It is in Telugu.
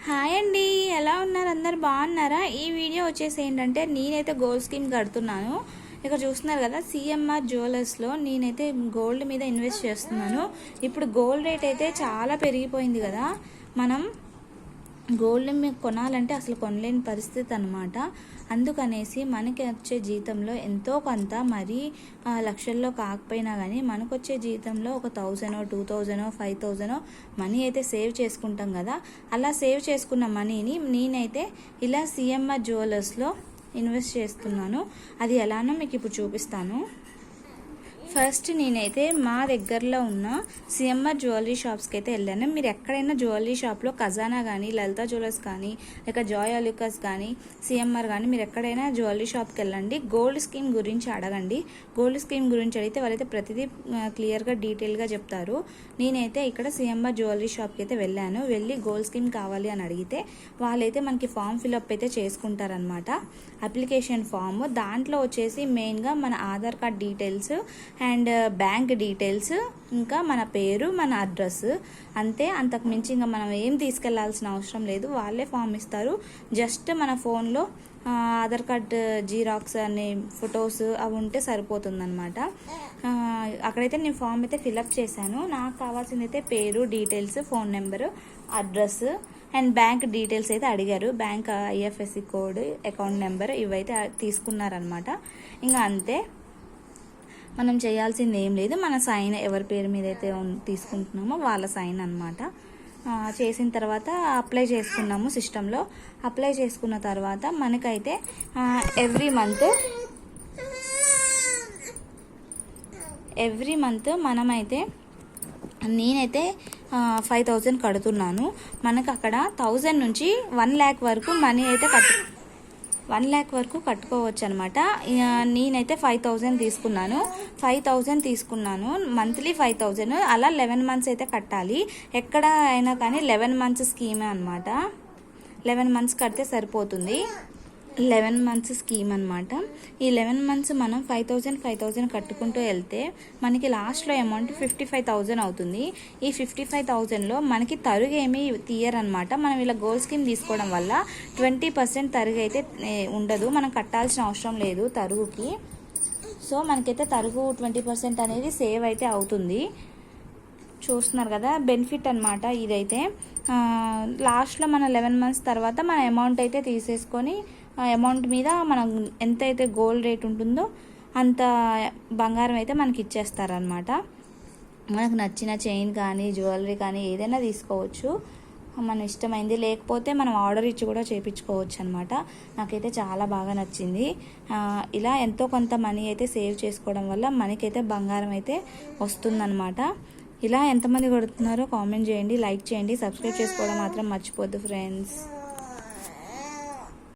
హాయ్ అండి, ఎలా ఉన్నారు? అందరు బాగున్నారా? ఈ వీడియో వచ్చేసి ఏంటంటే నేనైతే గోల్డ్ స్కీమ్ కడుతున్నాను. ఇక్కడ చూస్తున్నారు కదా, సిఎంఆర్ జ్యువెలర్స్లో నేనైతే గోల్డ్ మీద ఇన్వెస్ట్ చేస్తున్నాను. ఇప్పుడు గోల్డ్ రేట్ అయితే చాలా పెరిగిపోయింది కదా, మనం గోల్డ్ మీకు కొనాలంటే అసలు కొనలేని పరిస్థితి అనమాట. అందుకనేసి మనకి వచ్చే జీతంలో ఎంతో కొంత, మరీ లక్షల్లో కాకపోయినా కానీ మనకు వచ్చే జీతంలో ఒక 1000, 2000, 5000 మనీ అయితే సేవ్ చేసుకుంటాం కదా. అలా సేవ్ చేసుకున్న మనీని నేనైతే ఇలా సిఎంఆర్ జ్యువెలర్స్లో ఇన్వెస్ట్ చేస్తున్నాను. అది ఎలానో మీకు ఇప్పుడు చూపిస్తాను. ఫస్ట్ నేనైతే మా దగ్గరలో ఉన్న సిఎంఆర్ జ్యువెలరీ షాప్స్కి అయితే వెళ్ళాను. మీరు ఎక్కడైనా జ్యువెలరీ షాప్లో ఖజానా కానీ, లలిత జ్యువెలర్స్ కానీ, లేక జాయ్ అలుకాస్ కానీ, సిఎంఆర్ కానీ, మీరు ఎక్కడైనా జ్యువెలరీ షాప్కి వెళ్ళండి. గోల్డ్ స్కీమ్ గురించి అడగండి. గోల్డ్ స్కీమ్ గురించి అడిగితే వాళ్ళైతే ప్రతిదీ క్లియర్గా డీటెయిల్గా చెప్తారు. నేనైతే ఇక్కడ సిఎంఆర్ జ్యువెలరీ షాప్కి అయితే వెళ్ళాను. వెళ్ళి గోల్డ్ స్కీమ్ కావాలి అని అడిగితే వాళ్ళైతే మనకి ఫామ్ ఫిల్అప్ అయితే చేసుకుంటారనమాట. అప్లికేషన్ ఫామ్ దాంట్లో వచ్చేసి మెయిన్గా మన Aadhaar card details and bank details, ఇంకా మన పేరు, మన అడ్రస్, అంతే. అంతకు మించి ఇంకా మనం ఏం తీసుకెళ్లాల్సిన అవసరం లేదు. వాళ్ళే ఫామ్ ఇస్తారు. జస్ట్ మన ఫోన్లో ఆధార్ కార్డ్ జీరాక్స్ అనే ఫొటోస్ అవి ఉంటే సరిపోతుందన్నమాట. అక్కడైతే నేను ఫామ్ అయితే ఫిలప్ చేశాను. నాకు కావాల్సింది అయితే పేరు, details, phone number, address and bank details అయితే అడిగారు. Bank IFSC code, account number ఇవైతే తీసుకున్నారనమాట. ఇంకా అంతే, మనం చేయాల్సింది ఏం లేదు. మన సైన్ ఎవరి పేరు మీద అయితే తీసుకుంటున్నామో వాళ్ళ సైన్ అనమాట. చేసిన తర్వాత అప్లై చేసుకున్నాము సిస్టంలో. అప్లై చేసుకున్న తర్వాత మనకైతే ఎవ్రీ మంత్ మనమైతే, నేనైతే 5000 కడుతున్నాను. మనకు అక్కడ 1000 నుంచి 1 lakh వరకు మనీ అయితే 1 lakh వరకు కట్టుకోవచ్చు అనమాట. నేనైతే 5000 తీసుకున్నాను. మంత్లీ 5000, అలా 11 months అయితే కట్టాలి. ఎక్కడ అయినా కానీ 11 months స్కీమే అనమాట. 11 months కడితే సరిపోతుంది. 11 months స్కీమ్ అనమాట. ఈ 11 months మనం 5000 కట్టుకుంటూ వెళ్తే మనకి లాస్ట్లో అమౌంట్ 55,000 అవుతుంది. ఈ 55,000లో మనకి తరుగు ఏమీ తీయరనమాట. మనం ఇలా గోల్డ్ స్కీమ్ తీసుకోవడం వల్ల 20% తరుగు అయితే ఉండదు. మనం కట్టాల్సిన అవసరం లేదు తరుగుకి. సో మనకైతే తరుగు 20% అనేది సేవ్ అయితే అవుతుంది. చూస్తున్నారు కదా, బెనిఫిట్ అనమాట ఇదైతే. లాస్ట్లో మన 11 months తర్వాత మన అమౌంట్ అయితే తీసేసుకొని, అమౌంట్ మీద మనం ఎంతైతే గోల్డ్ రేట్ ఉంటుందో అంత బంగారం అయితే మనకి ఇచ్చేస్తారనమాట. మనకు నచ్చిన చైన్ కానీ, జ్యువెలరీ కానీ ఏదైనా తీసుకోవచ్చు, మన ఇష్టమైంది. లేకపోతే మనం ఆర్డర్ ఇచ్చి కూడా చేయించుకోవచ్చు అనమాట. నాకైతే చాలా బాగా నచ్చింది. ఇలా ఎంతో కొంత మనీ అయితే సేవ్ చేసుకోవడం వల్ల మనకైతే బంగారం అయితే వస్తుందన్నమాట. ఇలా ఎంతమంది కొడుతున్నారో కామెంట్ చేయండి, లైక్ చేయండి, సబ్స్క్రైబ్ చేసుకోవడం మాత్రం మర్చిపోద్దు ఫ్రెండ్స్.